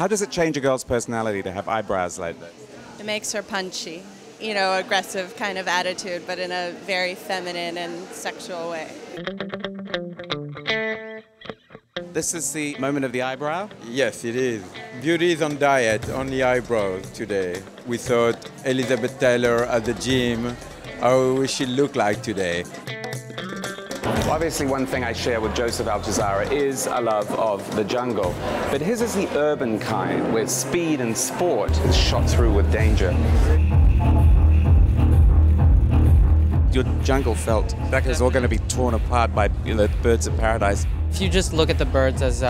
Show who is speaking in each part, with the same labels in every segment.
Speaker 1: How does it change a girl's personality to have eyebrows like this?
Speaker 2: It makes her punchy, you know, aggressive kind of attitude, but in a very feminine and sexual way.
Speaker 1: This is the moment of the eyebrow?
Speaker 3: Yes, it is. Beauty is on diet, only eyebrows today. We thought Elizabeth Taylor at the gym, how we should look like today.
Speaker 4: Obviously, one thing I share with Joseph Altuzarra is a love of the jungle. But his is the urban kind, where speed and sport is shot through with danger.
Speaker 1: Your jungle felt like it was all going to be torn apart by the birds of paradise.
Speaker 5: If you just look at the birds as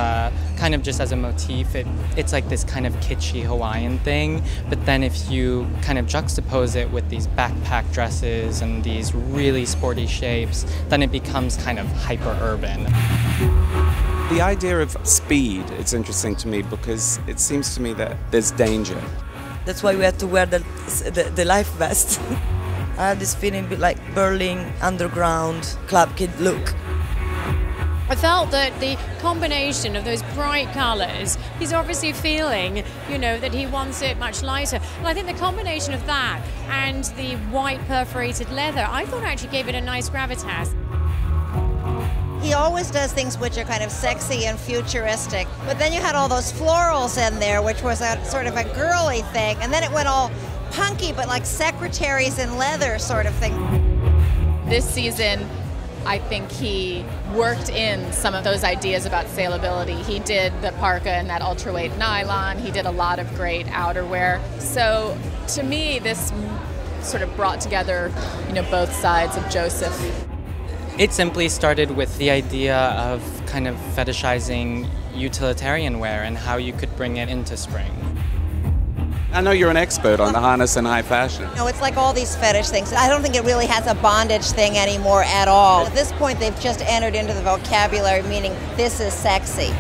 Speaker 5: kind of just as a motif, it's like this kind of kitschy Hawaiian thing. But then if you kind of juxtapose it with these backpack dresses and these really sporty shapes, then it becomes kind of hyper-urban.
Speaker 1: The idea of speed, it's interesting to me because it seems to me that there's danger.
Speaker 6: That's why we had to wear the life vest. I had this feeling a bit like Berlin underground club kid look.
Speaker 7: I felt that the combination of those bright colours, he's obviously feeling, you know, that he wants it much lighter. And I think the combination of that and the white perforated leather, I thought actually gave it a nice gravitas.
Speaker 8: He always does things which are kind of sexy and futuristic, but then you had all those florals in there, which was a sort of a girly thing, and then it went all punky, but like secretaries in leather sort of thing.
Speaker 9: This season, I think he worked in some of those ideas about saleability. He did the parka and that ultra-weight nylon. He did a lot of great outerwear. So to me, this sort of brought together, you know, both sides of Joseph.
Speaker 5: It simply started with the idea of kind of fetishizing utilitarian wear and how you could bring it into spring.
Speaker 1: I know you're an expert on the harness and high fashion.
Speaker 8: No, it's like all these fetish things. I don't think it really has a bondage thing anymore at all. At this point, they've just entered into the vocabulary meaning this is sexy.